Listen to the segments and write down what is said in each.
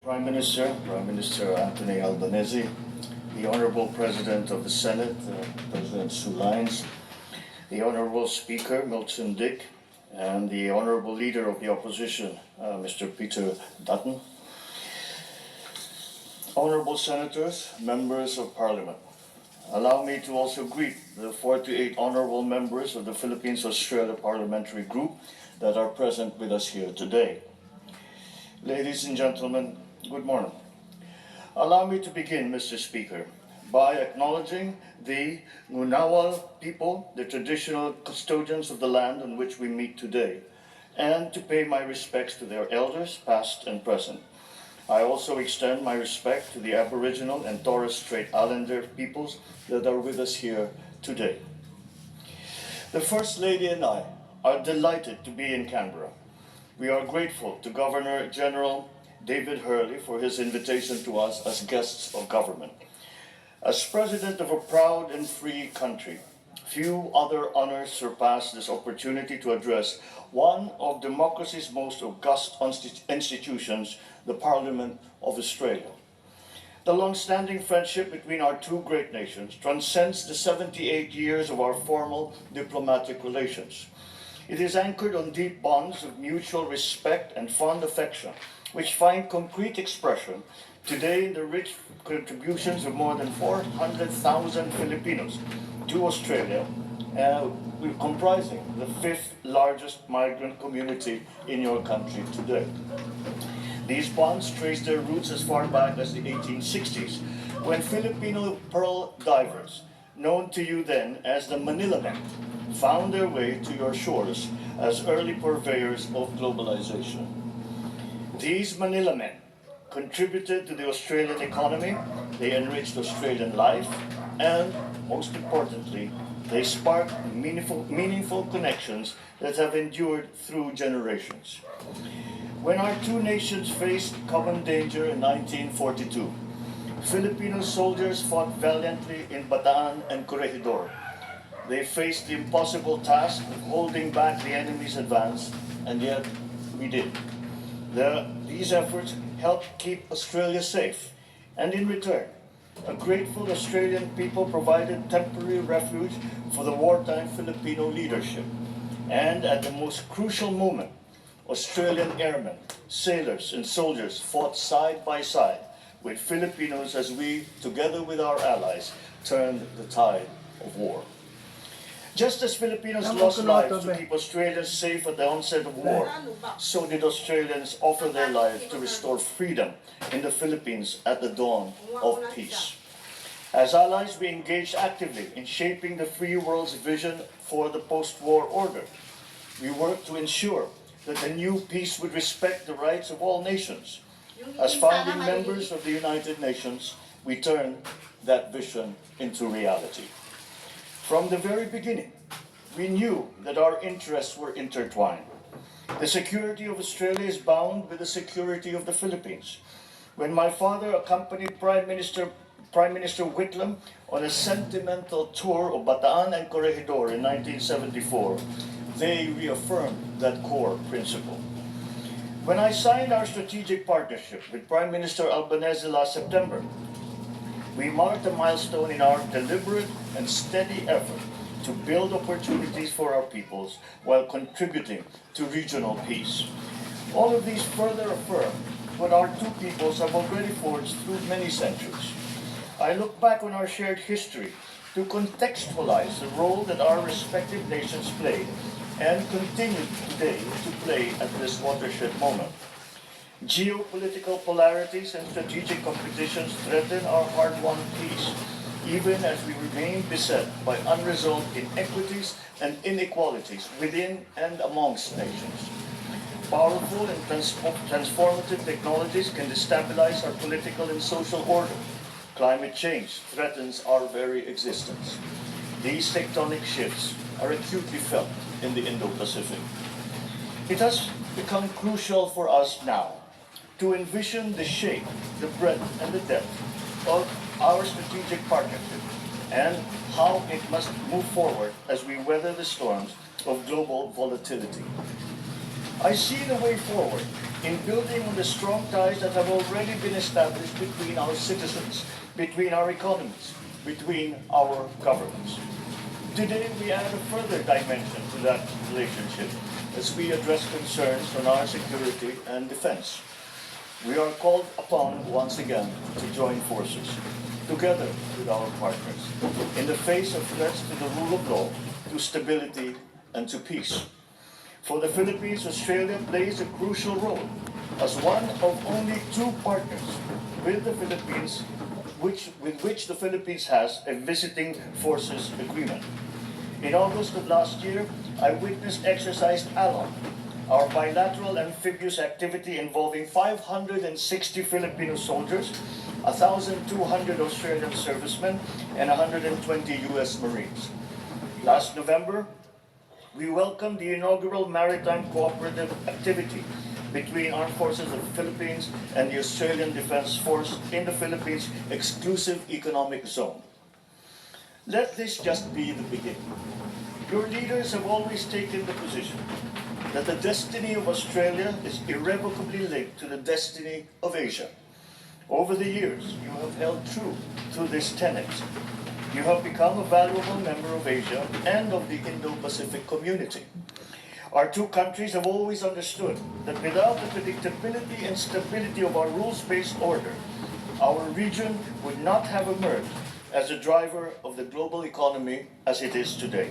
Prime Minister Anthony Albanese, the Honorable President of the Senate, President Sue Lines, the Honorable Speaker Milton Dick, and the Honorable Leader of the Opposition, Mr. Peter Dutton, Honorable Senators, Members of Parliament. Allow me to also greet the 48 honorable members of the Philippines-Australia Parliamentary Group that are present with us here today. Ladies and gentlemen, good morning. Allow me to begin, Mr. Speaker, by acknowledging the Ngunawal people, the traditional custodians of the land on which we meet today, and to pay my respects to their elders, past and present. I also extend my respect to the Aboriginal and Torres Strait Islander peoples that are with us here today. The First Lady and I are delighted to be in Canberra. We are grateful to Governor General David Hurley for his invitation to us as guests of government. As President of a proud and free country, few other honors surpass this opportunity to address one of democracy's most august institutions, the Parliament of Australia. The long-standing friendship between our two great nations transcends the 78 years of our formal diplomatic relations. It is anchored on deep bonds of mutual respect and fond affection, which find concrete expression today in the rich contributions of more than 400,000 Filipinos to Australia, comprising the fifth largest migrant community in your country today. These bonds trace their roots as far back as the 1860s, when Filipino pearl divers, known to you then as the Manila Men, found their way to your shores as early purveyors of globalization. These Manila Men contributed to the Australian economy, they enriched Australian life, and most importantly, they sparked meaningful connections that have endured through generations. When our two nations faced common danger in 1942, Filipino soldiers fought valiantly in Bataan and Corregidor. They faced the impossible task of holding back the enemy's advance, and yet we did. These efforts helped keep Australia safe, and in return, a grateful Australian people provided temporary refuge for the wartime Filipino leadership. And at the most crucial moment, Australian airmen, sailors, and soldiers fought side by side with Filipinos as we, together with our allies, turned the tide of war. Just as Filipinos lost lives to keep Australians safe at the onset of war, so did Australians offer their lives to restore freedom in the Philippines at the dawn of peace. As allies, we engaged actively in shaping the free world's vision for the post-war order. We worked to ensure that the new peace would respect the rights of all nations. As founding members of the United Nations, we turned that vision into reality. From the very beginning, we knew that our interests were intertwined. The security of Australia is bound with the security of the Philippines. When my father accompanied Prime Minister Whitlam on a sentimental tour of Bataan and Corregidor in 1974, they reaffirmed that core principle. When I signed our strategic partnership with Prime Minister Albanese last September, we marked a milestone in our deliberate and steady effort to build opportunities for our peoples while contributing to regional peace. All of these further affirm what our two peoples have already forged through many centuries. I look back on our shared history to contextualize the role that our respective nations played and continue today to play at this watershed moment. Geopolitical polarities and strategic competitions threaten our hard-won peace, even as we remain beset by unresolved inequities and inequalities within and amongst nations. Powerful and transformative technologies can destabilize our political and social order. Climate change threatens our very existence. These tectonic shifts are acutely felt in the Indo-Pacific. It has become crucial for us now to envision the shape, the breadth, and the depth of our strategic partnership and how it must move forward as we weather the storms of global volatility. I see the way forward in building on the strong ties that have already been established between our citizens, between our economies, between our governments. Today, we add a further dimension to that relationship as we address concerns on our security and defense. We are called upon once again to join forces, together with our partners, in the face of threats to the rule of law, to stability, and to peace. For the Philippines, Australia plays a crucial role as one of only two partners with the Philippines, with which the Philippines has a visiting forces agreement. In August of last year, I witnessed Exercise Alon, our bilateral amphibious activity involving 560 Filipino soldiers, 1,200 Australian servicemen, and 120 US Marines. Last November, we welcomed the inaugural maritime cooperative activity between Armed Forces of the Philippines and the Australian Defence Force in the Philippines Exclusive Economic Zone. Let this just be the beginning. Your leaders have always taken the position that the destiny of Australia is irrevocably linked to the destiny of Asia. Over the years, you have held true to this tenet. You have become a valuable member of Asia and of the Indo-Pacific community. Our two countries have always understood that without the predictability and stability of our rules-based order, our region would not have emerged as a driver of the global economy as it is today.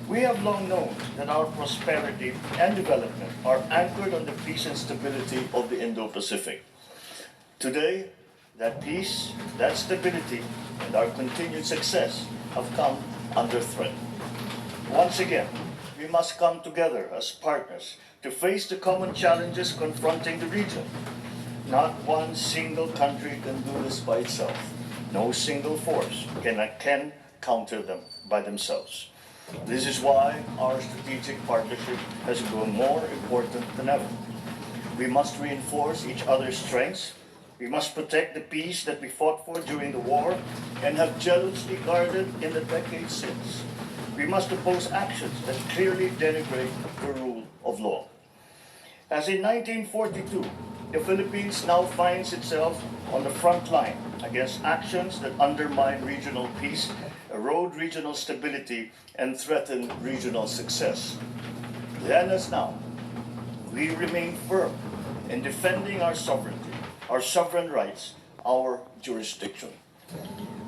We have long known that our prosperity and development are anchored on the peace and stability of the Indo-Pacific. Today, that peace, that stability, and our continued success have come under threat. Once again, we must come together as partners to face the common challenges confronting the region. Not one single country can do this by itself. No single force can counter them by themselves. This is why our strategic partnership has grown more important than ever. We must reinforce each other's strengths. We must protect the peace that we fought for during the war and have jealously guarded in the decades since. We must oppose actions that clearly denigrate the rule of law. As in 1942, the Philippines now finds itself on the front line against actions that undermine regional peace, erode regional stability, and threaten regional success. Then as now, we remain firm in defending our sovereignty, our sovereign rights, our jurisdiction.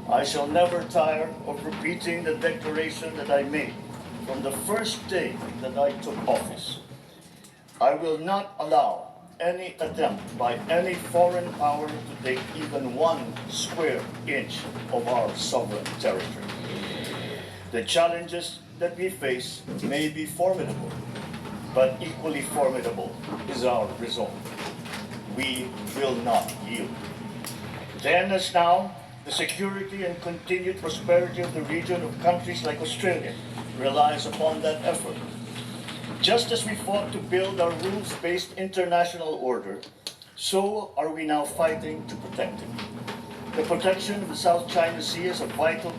I shall never tire of repeating the declaration that I made from the first day that I took office. I will not allow any attempt by any foreign power to take even 1 square inch of our sovereign territory. The challenges that we face may be formidable, but equally formidable is our resolve. We will not yield. Then as now, the security and continued prosperity of the region of countries like Australia relies upon that effort. Just as we fought to build our rules-based international order, so are we now fighting to protect it. The protection of the South China Sea as a vital,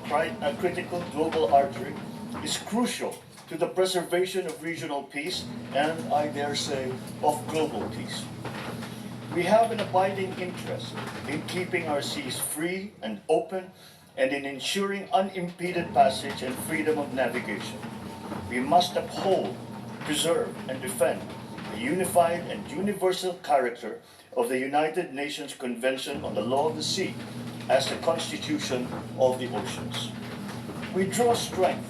critical global artery is crucial to the preservation of regional peace and, I dare say, of global peace. We have an abiding interest in keeping our seas free and open and in ensuring unimpeded passage and freedom of navigation. We must uphold, preserve, and defend the unified and universal character of the United Nations Convention on the Law of the Sea as the constitution of the oceans. We draw strength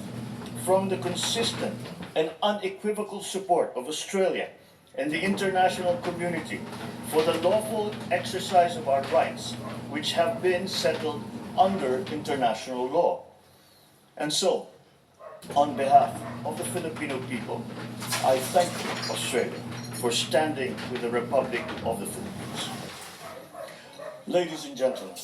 from the consistent and unequivocal support of Australia and the international community for the lawful exercise of our rights, which have been settled under international law. And so, on behalf of the Filipino people, I thank Australia for standing with the Republic of the Philippines. Ladies and gentlemen,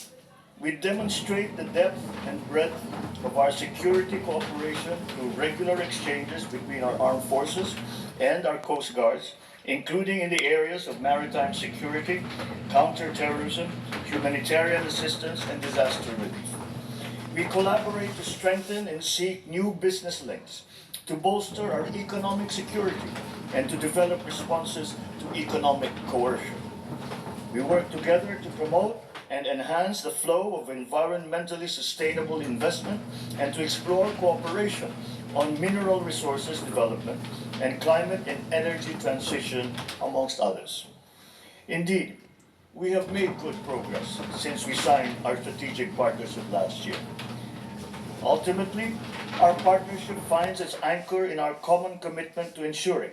we demonstrate the depth and breadth of our security cooperation through regular exchanges between our armed forces and our coast guards, including in the areas of maritime security, counterterrorism, humanitarian assistance, and disaster relief. We collaborate to strengthen and seek new business links, to bolster our economic security, and to develop responses to economic coercion. We work together to promote and enhance the flow of environmentally sustainable investment and to explore cooperation on mineral resources development and climate and energy transition, amongst others. Indeed, we have made good progress since we signed our strategic partnership last year. Ultimately, our partnership finds its anchor in our common commitment to ensuring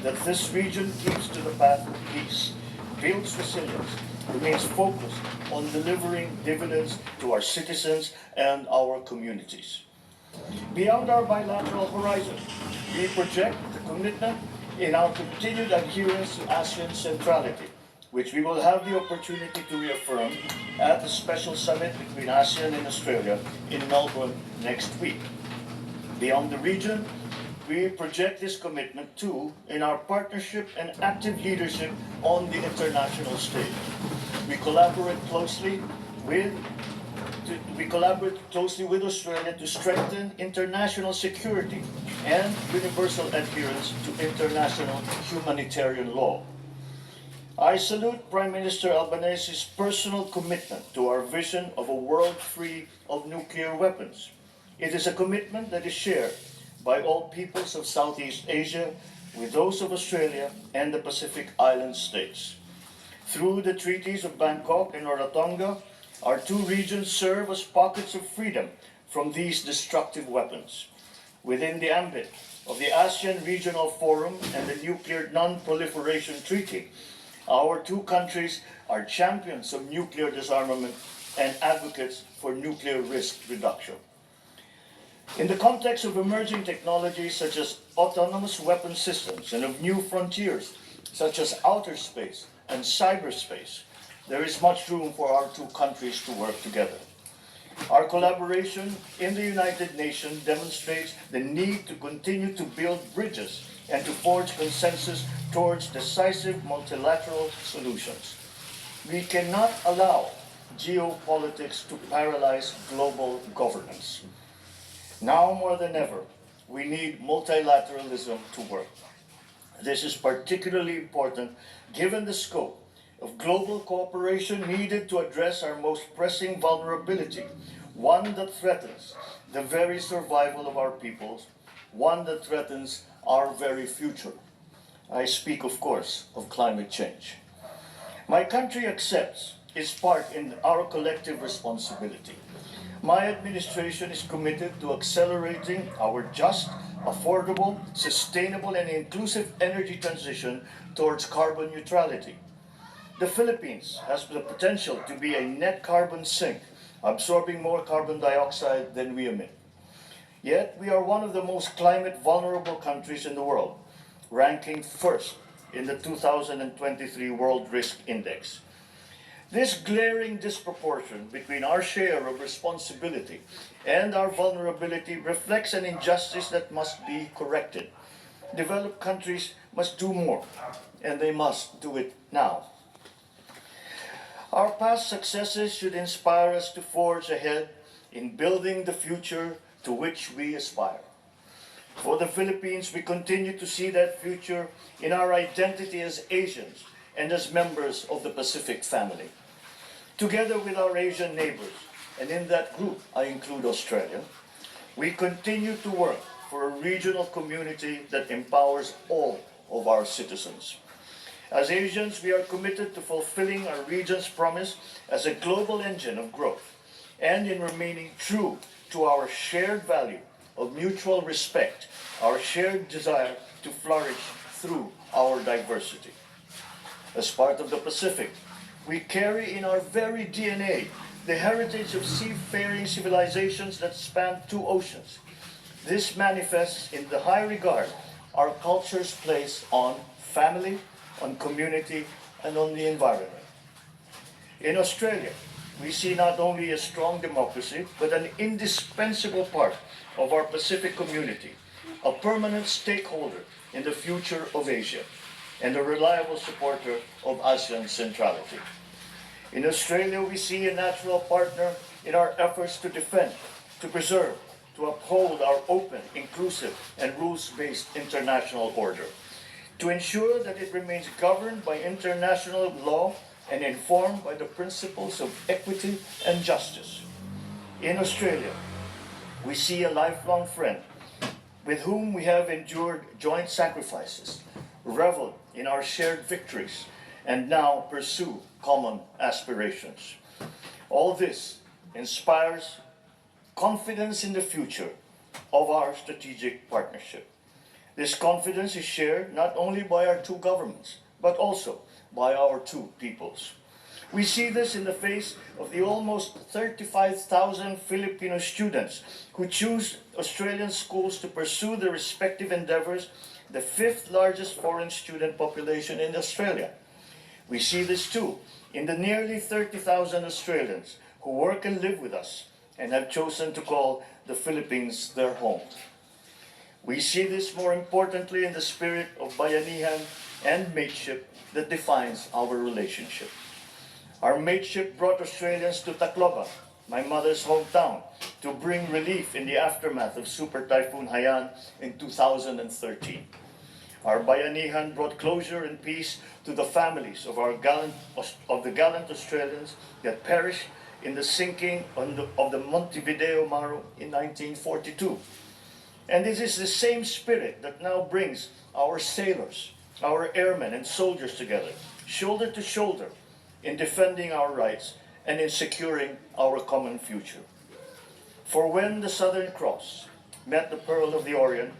that this region keeps to the path of peace, builds resilience, remains focused on delivering dividends to our citizens and our communities. Beyond our bilateral horizon, we project the commitment in our continued adherence to ASEAN centrality, which we will have the opportunity to reaffirm at the special summit between ASEAN and Australia in Melbourne next week. Beyond the region, we project this commitment too in our partnership and active leadership on the international stage. We collaborate closely with Australia to strengthen international security and universal adherence to international humanitarian law. I salute Prime Minister Albanese's personal commitment to our vision of a world free of nuclear weapons. It is a commitment that is shared by all peoples of Southeast Asia, with those of Australia and the Pacific Island states. Through the treaties of Bangkok and Rarotonga, our two regions serve as pockets of freedom from these destructive weapons. Within the ambit of the ASEAN Regional Forum and the Nuclear Non-Proliferation Treaty, our two countries are champions of nuclear disarmament and advocates for nuclear risk reduction. In the context of emerging technologies such as autonomous weapon systems and of new frontiers such as outer space and cyberspace, there is much room for our two countries to work together. Our collaboration in the United Nations demonstrates the need to continue to build bridges and to forge consensus towards decisive multilateral solutions. We cannot allow geopolitics to paralyze global governance. Now more than ever, we need multilateralism to work. This is particularly important given the scope of global cooperation needed to address our most pressing vulnerability, one that threatens the very survival of our peoples, one that threatens our very future. I speak, of course, of climate change. My country accepts its part in our collective responsibility. My administration is committed to accelerating our just, affordable, sustainable, and inclusive energy transition towards carbon neutrality. The Philippines has the potential to be a net carbon sink, absorbing more carbon dioxide than we emit. Yet, we are one of the most climate vulnerable countries in the world, ranking first in the 2023 World Risk Index. This glaring disproportion between our share of responsibility and our vulnerability reflects an injustice that must be corrected. Developed countries must do more, and they must do it now. Our past successes should inspire us to forge ahead in building the future to which we aspire. For the Philippines, we continue to see that future in our identity as Asians and as members of the Pacific family. Together with our Asian neighbors, and in that group I include Australia, we continue to work for a regional community that empowers all of our citizens. As Asians, we are committed to fulfilling our region's promise as a global engine of growth and in remaining true to our shared value of mutual respect, our shared desire to flourish through our diversity. As part of the Pacific, we carry in our very DNA the heritage of seafaring civilizations that span two oceans. This manifests in the high regard our cultures place on family, on community, and on the environment. In Australia, we see not only a strong democracy, but an indispensable part of our Pacific community, a permanent stakeholder in the future of Asia, and a reliable supporter of ASEAN centrality. In Australia, we see a natural partner in our efforts to defend, to preserve, to uphold our open, inclusive, and rules-based international order. to ensure that it remains governed by international law and informed by the principles of equity and justice. In Australia, we see a lifelong friend with whom we have endured joint sacrifices, reveled in our shared victories, and now pursue common aspirations. All this inspires confidence in the future of our strategic partnership. This confidence is shared not only by our two governments, but also by our two peoples. We see this in the face of the almost 35,000 Filipino students who choose Australian schools to pursue their respective endeavors, the fifth largest foreign student population in Australia. We see this too in the nearly 30,000 Australians who work and live with us and have chosen to call the Philippines their home. We see this more importantly in the spirit of bayanihan and mateship that defines our relationship. Our mateship brought Australians to Tacloban, my mother's hometown, to bring relief in the aftermath of Super Typhoon Haiyan in 2013. Our bayanihan brought closure and peace to the families of the gallant Australians that perished in the sinking of the Montevideo Maru in 1942. And this is the same spirit that now brings our sailors, our airmen and soldiers together, shoulder to shoulder, in defending our rights and in securing our common future. For when the Southern Cross met the Pearl of the Orient,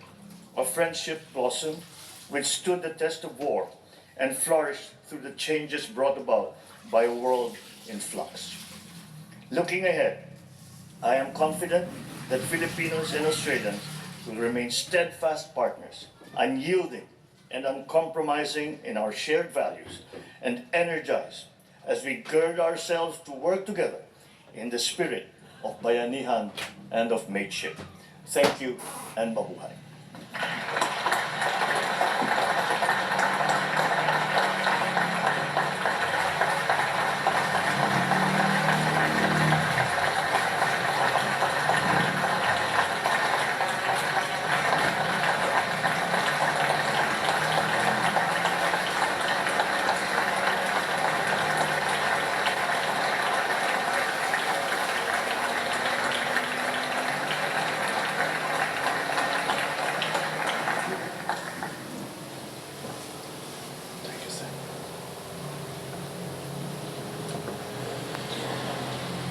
a friendship blossomed which stood the test of war and flourished through the changes brought about by a world in flux. Looking ahead, I am confident that Filipinos and Australians will remain steadfast partners, unyielding and uncompromising in our shared values, and energized as we gird ourselves to work together in the spirit of bayanihan and of mateship. Thank you and mabuhay.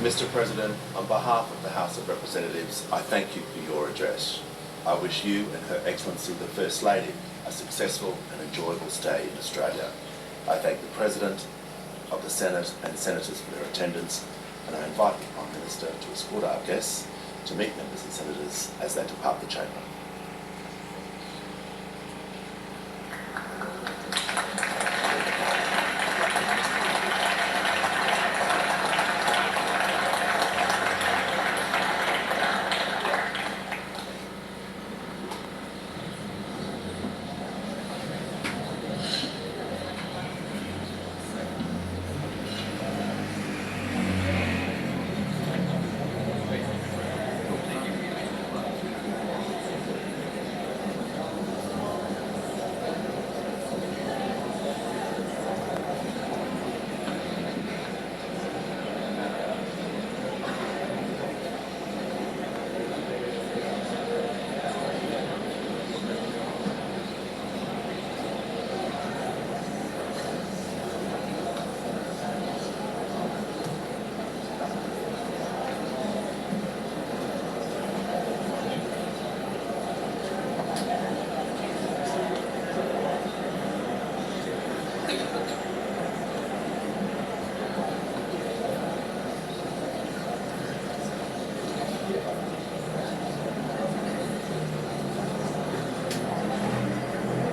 Mr. President, on behalf of the House of Representatives, I thank you for your address. I wish you and Her Excellency the First Lady a successful and enjoyable stay in Australia. I thank the President of the Senate and Senators for their attendance, and I invite the Prime Minister to escort our guests to meet members and senators as they depart the chamber.